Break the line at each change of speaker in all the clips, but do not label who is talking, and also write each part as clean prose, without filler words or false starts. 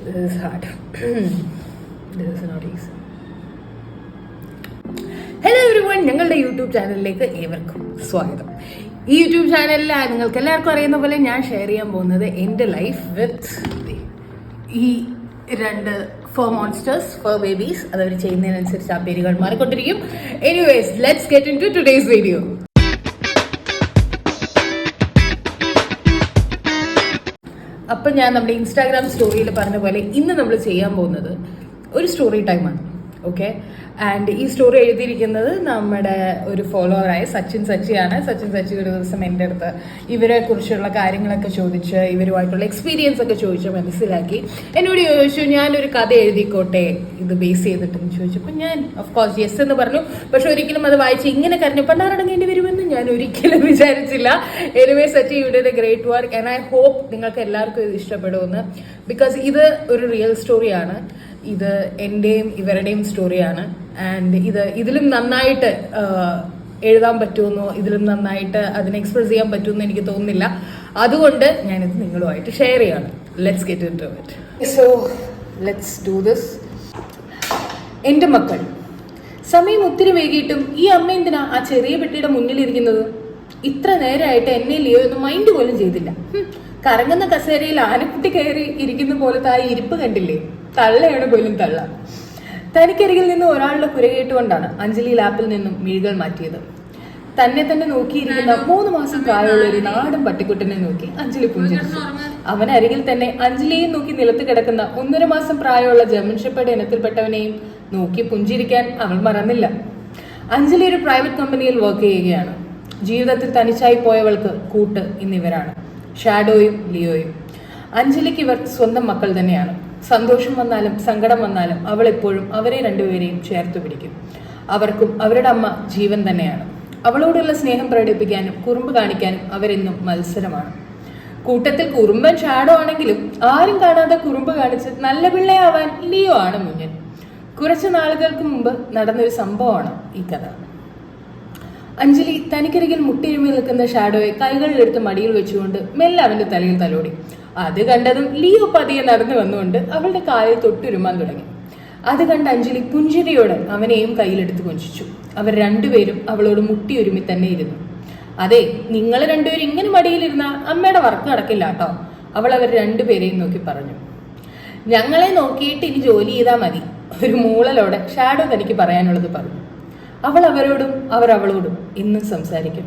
This is hard. This is not easy. Hello everyone, ഞങ്ങളുടെ YouTube ചാനലിലേക്ക് ഏവർക്കും സ്വാഗതം. ഈ യൂട്യൂബ് ചാനലിൽ നിങ്ങൾക്ക് എല്ലാവർക്കും അറിയുന്ന പോലെ ഞാൻ ഷെയർ ചെയ്യാൻ പോകുന്നത് എൻ്റെ ലൈഫ് വിത്ത് ഈ രണ്ട് ഫർ മോൺസ്റ്റേഴ്സ്, ഫർ ബേബീസ്. അതവർ ചെയ്യുന്നതിനനുസരിച്ച് ആ പേരുകൾ മാറിക്കൊണ്ടിരിക്കും. Anyways, let's get into today's video. അപ്പം ഞാൻ നമ്മുടെ ഇൻസ്റ്റാഗ്രാം സ്റ്റോറിയിൽ പറഞ്ഞ പോലെ ഇന്ന് നമ്മൾ ചെയ്യാൻ പോകുന്നത് ഒരു സ്റ്റോറി ടൈമാണ്. ഓക്കെ, ആൻഡ് ഈ സ്റ്റോറി എഴുതിയിരിക്കുന്നത് നമ്മുടെ ഒരു ഫോളോവറായ സച്ചിൻ സച്ചിയാണ്. സച്ചിൻ സച്ചി ഒരു ദിവസം എൻ്റെ അടുത്ത് ഇവരെ കുറിച്ചുള്ള കാര്യങ്ങളൊക്കെ ചോദിച്ച്, ഇവരുമായിട്ടുള്ള എക്സ്പീരിയൻസ് ഒക്കെ ചോദിച്ച് മനസ്സിലാക്കി എന്നോട് ചോദിച്ചു, ഞാനൊരു കഥ എഴുതിക്കോട്ടെ ഇത് ബേസ് ചെയ്തിട്ടെന്ന് ചോദിച്ചപ്പോൾ ഞാൻ ഓഫ്കോഴ്സ് യെസ് എന്ന് പറഞ്ഞു. പക്ഷെ ഒരിക്കലും അത് വായിച്ച് ഇങ്ങനെ കരഞ്ഞു പണ്ടാറടങ്ങേണ്ടി വരുമെന്ന് ഞാൻ ഒരിക്കലും വിചാരിച്ചില്ല. Anyway Sachi you did a great work and I hope നിങ്ങൾക്ക് എല്ലാവർക്കും ഇത് ഇഷ്ടപ്പെടുമെന്ന്. ബിക്കോസ് ഇത് ഒരു റിയൽ സ്റ്റോറിയാണ്. ഇത് എൻ്റെയും ഇവരുടെയും സ്റ്റോറിയാണ്. ആൻഡ് ഇതിലും നന്നായിട്ട് എഴുതാൻ പറ്റുമെന്നോ ഇതിലും നന്നായിട്ട് അതിനെ എക്സ്പ്രസ് ചെയ്യാൻ പറ്റുമെന്ന് എനിക്ക് തോന്നുന്നില്ല. അതുകൊണ്ട് ഞാനിത് നിങ്ങളുമായിട്ട് ഷെയർ ചെയ്യാണ്. Let's get into it. So let's do this. എൻ്റെ മക്കൾ, സമയം ഒത്തിരി വൈകിട്ടും ഈ അമ്മ എന്തിനാ ആ ചെറിയ പെട്ടിയുടെ മുന്നിലിരിക്കുന്നത്? ഇത്ര നേരമായിട്ട് എന്നെ ലിയോ ഒന്നും മൈൻഡ് പോലും ചെയ്തില്ല. കറങ്ങുന്ന കസേരയിൽ ആനക്കുട്ടി കയറി ഇരിക്കുന്ന പോലത്തെ ആ ഇരിപ്പ് കണ്ടില്ലേ? തള്ളയാണ് പോലും തള്ള. തനിക്കരികിൽ നിന്ന് ഒരാളുടെ കുരകേട്ടുകൊണ്ടാണ് അഞ്ജലി ലാപ്പിൽ നിന്നും മിഴികൾ മാറ്റിയത്. തന്നെ നോക്കിയിരിക്കുന്ന 3 മാസം പ്രായമുള്ള ഒരു നാടൻ പട്ടിക്കുട്ടനെ നോക്കി അഞ്ജലി പുഞ്ചിരിച്ചു. അവനരികിൽ തന്നെ അഞ്ജലിയെയും നോക്കി നിലത്ത് കിടക്കുന്ന 1.5 മാസം പ്രായമുള്ള ജർമ്മൻ ഷെപ്പേർഡ് ഇനത്തിൽപ്പെട്ടവനെയും നോക്കി പുഞ്ചിരിക്കാൻ അവൾ മറന്നില്ല. അഞ്ജലി ഒരു പ്രൈവറ്റ് കമ്പനിയിൽ വർക്ക് ചെയ്യുകയാണ്. ജീവിതത്തിൽ തനിച്ചായി പോയവൾക്ക് കൂട്ട് ഇന്നിവരാണ്, ഷാഡോയും ലിയോയും. അഞ്ജലിക്ക് ഇവർ സ്വന്തം മക്കൾ തന്നെയാണ്. സന്തോഷം വന്നാലും സങ്കടം വന്നാലും അവൾ എപ്പോഴും അവരെ രണ്ടുപേരെയും ചേർത്ത് പിടിക്കും. അവർക്കും അവരുടെ അമ്മ ജീവൻ തന്നെയാണ്. അവളോടുള്ള സ്നേഹം പ്രകടിപ്പിക്കാനും കുറുമ്പ് കാണിക്കാനും അവരെന്നും മത്സരമാണ്. കൂട്ടത്തിൽ കുറുമ്പൻ ഷാഡോ ആണെങ്കിലും ആരും കാണാതെ കുറുമ്പ് കാണിച്ച് നല്ല പിള്ളയാവാൻ ലിയോ ആണ് മുന്നിൽ. കുറച്ചു നാളുകൾക്ക് മുമ്പ് നടന്നൊരു സംഭവമാണ് ഈ കഥ. അഞ്ജലി തനിക്കരികിൽ മുട്ടിരുമി നിൽക്കുന്ന ഷാഡോയെ കൈകളിലെടുത്ത് മടിയിൽ വെച്ചുകൊണ്ട് മെല്ലെ അവന്റെ തലയിൽ തലോടി. അത് കണ്ടതും ലിയോ പതിയെ നടന്നു വന്നുകൊണ്ട് അവളുടെ കാലിൽ തൊട്ടുരുമാൻ തുടങ്ങി. അത് കണ്ട് അഞ്ജലി പുഞ്ചിരിയോടെ അവനെയും കയ്യിലെടുത്ത് കൊഞ്ചിച്ചു. അവർ രണ്ടുപേരും അവളോട് മുട്ടിയൊരുമി തന്നെ ഇരുന്നു. അതെ, നിങ്ങൾ രണ്ടുപേരും ഇങ്ങനെ മടിയിലിരുന്ന അമ്മയുടെ വർക്ക് നടക്കില്ല കേട്ടോ, അവൾ അവർ രണ്ടുപേരെയും നോക്കി പറഞ്ഞു. ഞങ്ങളെ നോക്കിയിട്ട് ഇനി ജോലി ചെയ്താൽ മതി, ഒരു മൂളലോടെ ഷാഡോ തനിക്ക് പറയാനുള്ളത് പറഞ്ഞു. അവൾ അവരോടും അവർ അവളോടും ഇന്നും സംസാരിക്കും.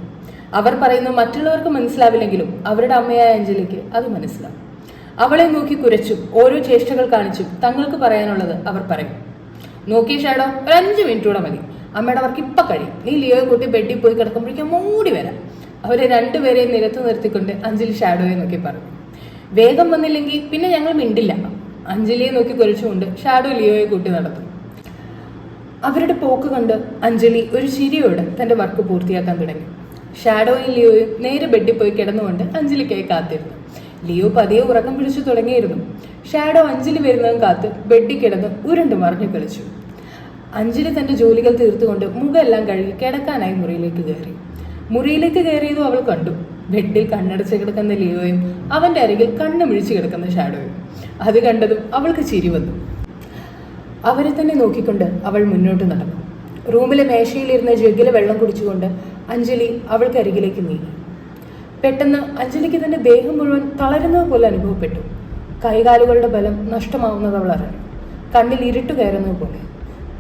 അവർ പറയുന്നത് മറ്റുള്ളവർക്ക് മനസ്സിലാവില്ലെങ്കിലും അവരുടെ അമ്മയായ അഞ്ജലിക്ക് അത് മനസ്സിലാവും. അവളെ നോക്കി കുരച്ചും ഓരോ ചേഷ്ടകൾ കാണിച്ചും തങ്ങൾക്ക് പറയാനുള്ളത് അവർ പറയും. നോക്കി ഷാഡോ, ഒരു 5 മിനിറ്റ് കൂടെ മതി, അമ്മയുടെ വർക്ക് ഇപ്പം കഴിയും. നീ ലിയോയെ കൂട്ടി ബെഡിൽ പോയി കിടക്കുമ്പോഴേക്കും മൂടി വരാം. അവരെ രണ്ടുപേരെയും നിരത്ത് നിർത്തിക്കൊണ്ട് അഞ്ജലി ഷാഡോയെ നോക്കി പറഞ്ഞു. വേഗം വന്നില്ലെങ്കിൽ പിന്നെ ഞങ്ങൾ മിണ്ടില്ല. അഞ്ജലിയെ നോക്കി കുരച്ചുകൊണ്ട് ഷാഡോ ലിയോയെ കൂട്ടി നടത്തും. അവരുടെ പോക്ക് കണ്ട് അഞ്ജലി ഒരു ചിരിയോടെ തന്റെ വർക്ക് പൂർത്തിയാക്കാൻ തുടങ്ങി. ഷാഡോയും ലിയോയും നേരെ ബെഡിൽ പോയി കിടന്നുകൊണ്ട് അഞ്ജലിക്കായി കാത്തിരുന്നു. ലിയോ പതിയെ ഉറക്കം പിടിച്ചു തുടങ്ങിയിരുന്നു. ഷാഡോ അഞ്ജലി വരുന്നതും കാത്ത് ബെഡിൽ കിടന്ന് ഉരുണ്ട് മറിഞ്ഞു കളിച്ചു. അഞ്ജലി തന്റെ ജോലികൾ തീർത്തുകൊണ്ട് മുഖമെല്ലാം കഴുകി കിടക്കാനായി മുറിയിലേക്ക് കയറിയതും അവൾ കണ്ടു. ബെഡിൽ കണ്ണടച്ച് കിടക്കുന്ന ലിയോയും അവന്റെ അരികിൽ കണ്ണു മിഴിച്ചു കിടക്കുന്ന ഷാഡോയും. അത് കണ്ടതും അവൾക്ക് ചിരി വന്നു. അവരെ തന്നെ നോക്കിക്കൊണ്ട് അവൾ മുന്നോട്ട് നടന്നു. റൂമിലെ മേശയിലിരുന്ന ജഗ്ഗിലെ വെള്ളം കുടിച്ചുകൊണ്ട് അഞ്ജലി അവൾക്കരികിലേക്ക് നീങ്ങി. പെട്ടെന്ന് അഞ്ജലിക്ക് തന്റെ ദേഹം മുഴുവൻ തളരുന്നത് പോലെ അനുഭവപ്പെട്ടു. കൈകാലുകളുടെ ബലം നഷ്ടമാവുന്നത് അവൾ അറിഞ്ഞു. കണ്ണിൽ ഇരുട്ട് കയറുന്നത് പോലെ,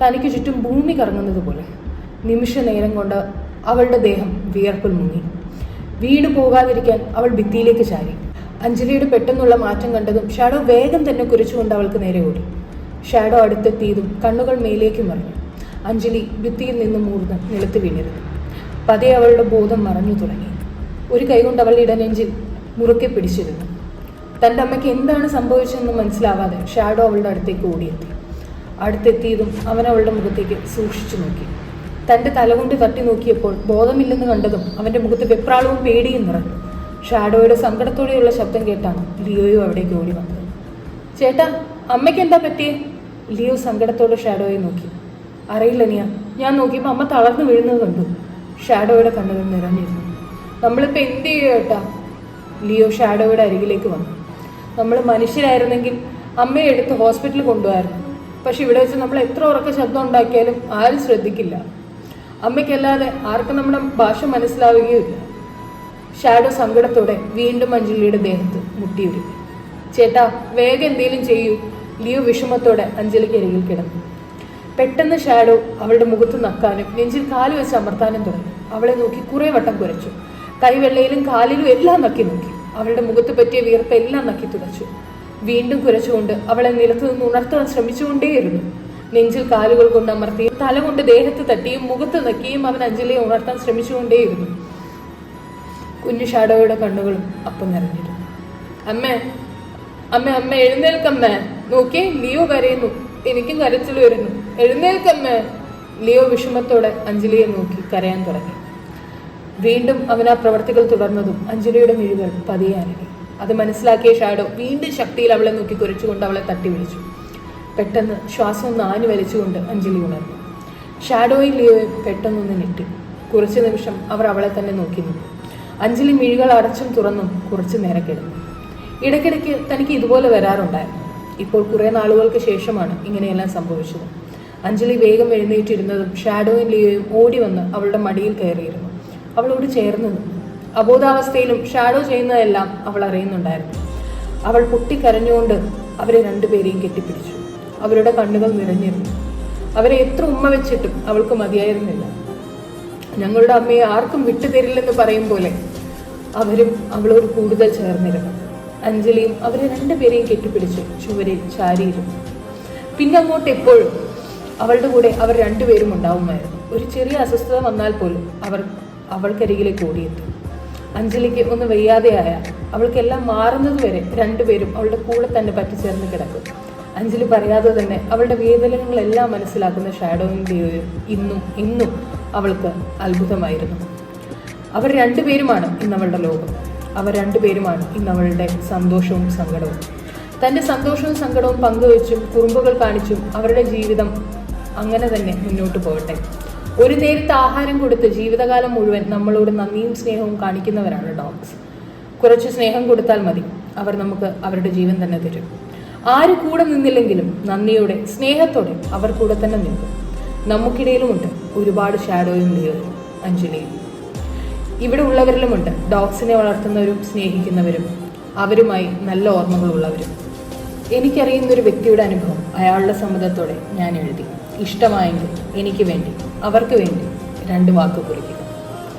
തനിക്ക് ചുറ്റും ഭൂമി കറങ്ങുന്നത് പോലെ. നിമിഷ നേരം കൊണ്ട് അവളുടെ ദേഹം വിയർപ്പിൽ മുങ്ങി. വീണു പോകാതിരിക്കാൻ അവൾ ഭിത്തിയിലേക്ക് ചാരി. അഞ്ജലിയുടെ പെട്ടെന്നുള്ള മാറ്റം കണ്ടതും ഷാഡോ വേഗം തന്നെ കുരച്ചുകൊണ്ട് അവൾക്ക് നേരെ ഓടി. ഷാഡോ അടുത്തെത്തിയതും കണ്ണുകൾ മേലേക്ക് മറിഞ്ഞു. അഞ്ജലി ഭിത്തിയിൽ നിന്നും മൂർന്ന് നിലത്ത് വീണിരുന്നു. പതിയെ അവളുടെ ബോധം മറഞ്ഞു തുടങ്ങി. ഒരു കൈകൊണ്ട് അവളുടെ ഇടനെഞ്ചിൽ മുറുക്കെ പിടിച്ചിരുന്നു. തൻ്റെ അമ്മയ്ക്ക് എന്താണ് സംഭവിച്ചതെന്ന് മനസ്സിലാവാതെ ഷാഡോ അവളുടെ അടുത്തേക്ക് ഓടിയെത്തി. അടുത്തെത്തിയതും അവൻ അവളുടെ മുഖത്തേക്ക് സൂക്ഷിച്ചു നോക്കി. തൻ്റെ തലകൊണ്ട് തട്ടി നോക്കിയപ്പോൾ ബോധമില്ലെന്ന് കണ്ടതും അവൻ്റെ മുഖത്ത് വെപ്രാളവും പേടിയും നിറഞ്ഞു. ഷാഡോയുടെ സങ്കടത്തോടെയുള്ള ശബ്ദം കേട്ടാണ് ലിയോയും അവിടേക്ക് ഓടി വന്നത്. ചേട്ടാ, അമ്മയ്ക്ക് എന്താ പറ്റിയേ? ലിയോ സങ്കടത്തോടെ ഷാഡോയെ നോക്കി. അറിയില്ല നിയ, ഞാൻ നോക്കിയപ്പോൾ അമ്മ തളർന്നു വീഴുന്നത് കണ്ടു. ഷാഡോയുടെ കണ്ണുകൾ നിറഞ്ഞിരുന്നു. നമ്മളിപ്പോൾ എന്ത് ചെയ്യും ഏട്ടാ? ലിയോ ഷാഡോയുടെ അരികിലേക്ക് വന്നു. നമ്മൾ മനുഷ്യരായിരുന്നെങ്കിൽ അമ്മയെ എടുത്ത് ഹോസ്പിറ്റലിൽ കൊണ്ടുപോയിരുന്നു. പക്ഷെ ഇവിടെ വെച്ച് നമ്മൾ എത്ര ഉറക്ക ശബ്ദം ഉണ്ടാക്കിയാലും ആരും ശ്രദ്ധിക്കില്ല. അമ്മയ്ക്കല്ലാതെ ആർക്കും നമ്മുടെ ഭാഷ മനസ്സിലാവുകയുമില്ല. ഷാഡോ സങ്കടത്തോടെ വീണ്ടും അഞ്ജലിയുടെ ദേഹത്ത് മുട്ടിയുരുക്കി. ചേട്ടാ വേഗം എന്തേലും ചെയ്യൂ. ലിയോ വിഷമത്തോടെ അഞ്ജലിക്ക് അരികിൽ കിടന്നു. പെട്ടെന്ന് ഷാഡോ അവളുടെ മുഖത്ത് നക്കാനും നെഞ്ചിൽ കാല് വെച്ച് അമർത്താനും തുടങ്ങി. അവളെ നോക്കി കുറെ വട്ടം കുരച്ചു. കൈവെള്ളയിലും കാലിലും എല്ലാം നക്കി നോക്കി. അവളുടെ മുഖത്ത് പറ്റിയ വിയർപ്പ് എല്ലാം നക്കി തുടച്ചു. വീണ്ടും കുരച്ചുകൊണ്ട് അവളെ നിലത്ത് നിന്ന് ഉണർത്താൻ ശ്രമിച്ചുകൊണ്ടേയിരുന്നു. നെഞ്ചിൽ കാലുകൾ കൊണ്ട് അമർത്തിയും തല കൊണ്ട് ദേഹത്ത് തട്ടിയും മുഖത്ത് നക്കിയും അവൻ അഞ്ജലിയെ ഉണർത്താൻ ശ്രമിച്ചുകൊണ്ടേയിരുന്നു. കുഞ്ഞു ഷാഡോയുടെ കണ്ണുകളും അപ്പം നിറഞ്ഞിരുന്നു. അമ്മേ അമ്മ അമ്മ എഴുന്നേൽക്കമ്മേ, നോക്കിയേ ലിയോ കരയുന്നു, എനിക്കും കരച്ചിൽ വരുന്നു, എഴുന്നേൽക്കമ്മേ. ലിയോ വിഷമത്തോടെ അഞ്ജലിയെ നോക്കി കരയാൻ തുടങ്ങി. വീണ്ടും അവൻ ആ പ്രവർത്തികൾ തുടർന്നതും അഞ്ജലിയുടെ മിഴികൾ പതിയെ അനങ്ങി. അത് മനസ്സിലാക്കിയ ഷാഡോ വീണ്ടും ശക്തിയിൽ അവളെ നോക്കി കുരച്ചുകൊണ്ട് അവളെ തട്ടി വിളിച്ചു. പെട്ടെന്ന് ശ്വാസം നാഞ്ഞു വലിച്ചുകൊണ്ട് അഞ്ജലി ഉണർന്നു. ഷാഡോയും ലിയോയും പെട്ടെന്നൊന്ന് ഞെട്ടി. കുറച്ചു നിമിഷം അവർ അവളെ തന്നെ നോക്കി നിന്നു. അഞ്ജലി മിഴികൾ അടച്ചും തുറന്നും കുറച്ചു നേരം കിടന്നു. ഇടയ്ക്കിടയ്ക്ക് തനിക്ക് ഇതുപോലെ വരാറുണ്ടായിരുന്നു. ഇപ്പോൾ കുറെ നാളുകൾക്ക് ശേഷമാണ് ഇങ്ങനെയെല്ലാം സംഭവിച്ചത്. അഞ്ജലി വേഗം എഴുന്നേറ്റിരുന്നതും ഷാഡോയും ലിയോയും ഓടി വന്ന് അവളുടെ മടിയിൽ കയറിയിരുന്നു. അവളോട് ചേർന്ന് നിന്നു. അബോധാവസ്ഥയിലും ഷാഡോ ചെയ്യുന്നതെല്ലാം അവൾ അറിയുന്നുണ്ടായിരുന്നു. അവൾ പൊട്ടിക്കരഞ്ഞുകൊണ്ട് അവരെ രണ്ടുപേരെയും കെട്ടിപ്പിടിച്ചു. അവരുടെ കണ്ണുകൾ നിറഞ്ഞിരുന്നു. അവരെ എത്ര ഉമ്മ വെച്ചിട്ടും അവൾക്ക് മതിയായിരുന്നില്ല. ഞങ്ങളുടെ അമ്മയെ ആർക്കും വിട്ടുതരില്ലെന്ന് പറയും പോലെ അവരും അവളോട് കൂടുതൽ ചേർന്നിരുന്നു. അഞ്ജലിയും അവരെ രണ്ടുപേരെയും കെട്ടിപ്പിടിച്ച് ചുവരിൽ ചാരിയിരുന്നു. പിന്നെ അങ്ങോട്ട് എപ്പോഴും അവളുടെ കൂടെ അവർ രണ്ടുപേരും ഉണ്ടാവുമായിരുന്നു. ഒരു ചെറിയ അസ്വസ്ഥത വന്നാൽ പോലും അവൾക്കരികിലേക്ക് ഓടിയെത്തും. അഞ്ജലിക്ക് ഒന്ന് വയ്യാതെയായ അവൾക്കെല്ലാം മാറുന്നത് വരെ രണ്ടുപേരും അവളുടെ കൂടെ തന്നെ പറ്റിച്ചേർന്ന് കിടക്കും. അഞ്ജലി പറയാതെ തന്നെ അവളുടെ വേദനകളെല്ലാം മനസ്സിലാക്കുന്ന ഷാഡോയും ലിയോയും ഇന്നും അവൾക്ക് അത്ഭുതമായിരുന്നു. അവർ രണ്ടുപേരുമാണ് ഇന്നവളുടെ ലോകം. അവർ രണ്ടുപേരുമാണ് ഇന്നവളുടെ സന്തോഷവും സങ്കടവും. തൻ്റെ സന്തോഷവും സങ്കടവും പങ്കുവെച്ചും കുറുമ്പുകൾ കാണിച്ചും അവരുടെ ജീവിതം അങ്ങനെ തന്നെ മുന്നോട്ട് പോകട്ടെ. ഒരു നേരത്തെ ആഹാരം കൊടുത്ത് ജീവിതകാലം മുഴുവൻ നമ്മളോട് നന്ദിയും സ്നേഹവും കാണിക്കുന്നവരാണ് ഡോഗ്സ്. കുറച്ച് സ്നേഹം കൊടുത്താൽ മതി, അവർ നമുക്ക് അവരുടെ ജീവൻ തന്നെ തരും. ആര് കൂടെ നിന്നില്ലെങ്കിലും നന്ദിയോടെ സ്നേഹത്തോടെ അവർ കൂടെ തന്നെ നിൽക്കും. നമുക്കിടയിലുമുണ്ട് ഒരുപാട് ഷാഡോയും ലിയോയും അഞ്ജലിയും. ഇവിടെ ഉള്ളവരിലുമുണ്ട് ഡോഗ്സിനെ വളർത്തുന്നവരും സ്നേഹിക്കുന്നവരും അവരുമായി നല്ല ഓർമ്മകളുള്ളവരും. എനിക്കറിയുന്നൊരു വ്യക്തിയുടെ അനുഭവം അയാളുടെ സമ്മതത്തോടെ ഞാൻ എഴുതി. ഇഷ്ടമായെങ്കിൽ എനിക്ക് വേണ്ടി അവർക്ക് വേണ്ടി 2 വാക്ക് കുറിക്കുക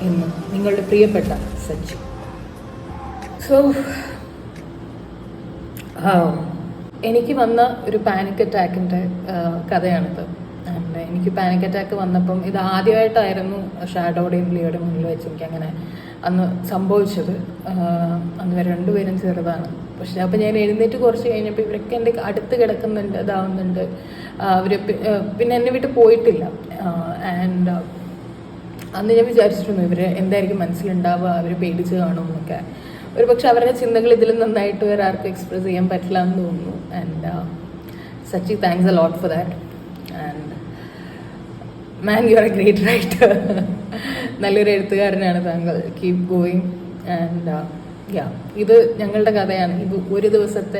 എന്ന് നിങ്ങളുടെ പ്രിയപ്പെട്ട സച്ചി. എനിക്ക് വന്ന ഒരു പാനിക് അറ്റാക്കിൻ്റെ കഥയാണിത്. ആൻഡ് എനിക്ക് പാനിക് അറ്റാക്ക് വന്നപ്പം ഇത് ആദ്യമായിട്ടായിരുന്നു ഷാഡോയുടെയും ലിയോയുടെ മുന്നിൽ വെച്ച് എനിക്ക് അങ്ങനെ അന്ന് സംഭവിച്ചത്. അന്ന് വരെ രണ്ടുപേരും ചെറുതാണ്. പക്ഷെ അപ്പം ഞാൻ എഴുന്നേറ്റ് കുറച്ച് കഴിഞ്ഞപ്പോൾ ഇവരൊക്കെ എൻ്റെ അടുത്ത് കിടക്കുന്നുണ്ട്, ഇതാവുന്നുണ്ട്. അവർ പിന്നെ എന്നെ വിട്ട് പോയിട്ടില്ല. ആൻഡ് അന്ന് ഞാൻ വിചാരിച്ചിരുന്നു ഇവർ എന്തായിരിക്കും മനസ്സിലുണ്ടാവുക, അവർ പേടിച്ച് കാണുമെന്നൊക്കെ. ഒരു പക്ഷെ അവരുടെ ചിന്തകൾ ഇതിൽ നന്നായിട്ട് വേറെ ആർക്കും എക്സ്പ്രസ് ചെയ്യാൻ പറ്റില്ല എന്ന് തോന്നുന്നു. And Sachi, thanks a lot for that. And man, you are A great writer. നല്ലൊരു എഴുത്തുകാരനാണ് താങ്കൾ. Keep going. ആൻഡ് ഇത് ഞങ്ങളുടെ കഥയാണ്. ഇത് ഒരു ദിവസത്തെ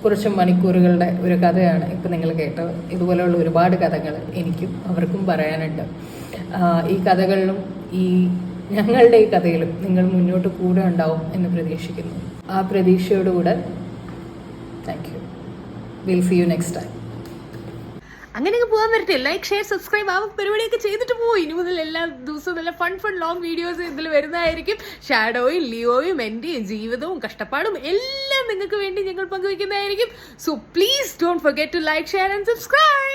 കുറച്ച് മണിക്കൂറുകളുടെ ഒരു കഥയാണ് ഇപ്പം നിങ്ങൾ കേട്ടത്. ഇതുപോലെയുള്ള ഒരുപാട് കഥകൾ എനിക്കും അവർക്കും പറയാനുണ്ട്. ഈ കഥകളിലും ഞങ്ങളുടെ ഈ കഥയിലും നിങ്ങൾ മുന്നോട്ട് കൂടെ ഉണ്ടാവും എന്ന് പ്രതീക്ഷിക്കുന്നു. ആ പ്രതീക്ഷയോടുകൂടെ thank you. Will see you next time.
അങ്ങനെയൊക്കെ പോകാൻ പറ്റേ. ലൈക്ക്, ഷെയർ, സബ്സ്ക്രൈബ് ആ പരിപാടിയൊക്കെ ചെയ്തിട്ട് പോകും. ഇനി മുതൽ എല്ലാ ദിവസവും നല്ല ഫൺ ലോങ് വീഡിയോസ് ഇതിൽ വരുന്നതായിരിക്കും. ഷാഡോയും ലിയോയും എൻ്റെയും ജീവിതവും കഷ്ടപ്പാടും എല്ലാം നിങ്ങൾക്ക് വേണ്ടി ഞങ്ങൾ പങ്കുവയ്ക്കുന്നതായിരിക്കും. So please don't forget to like, share and subscribe.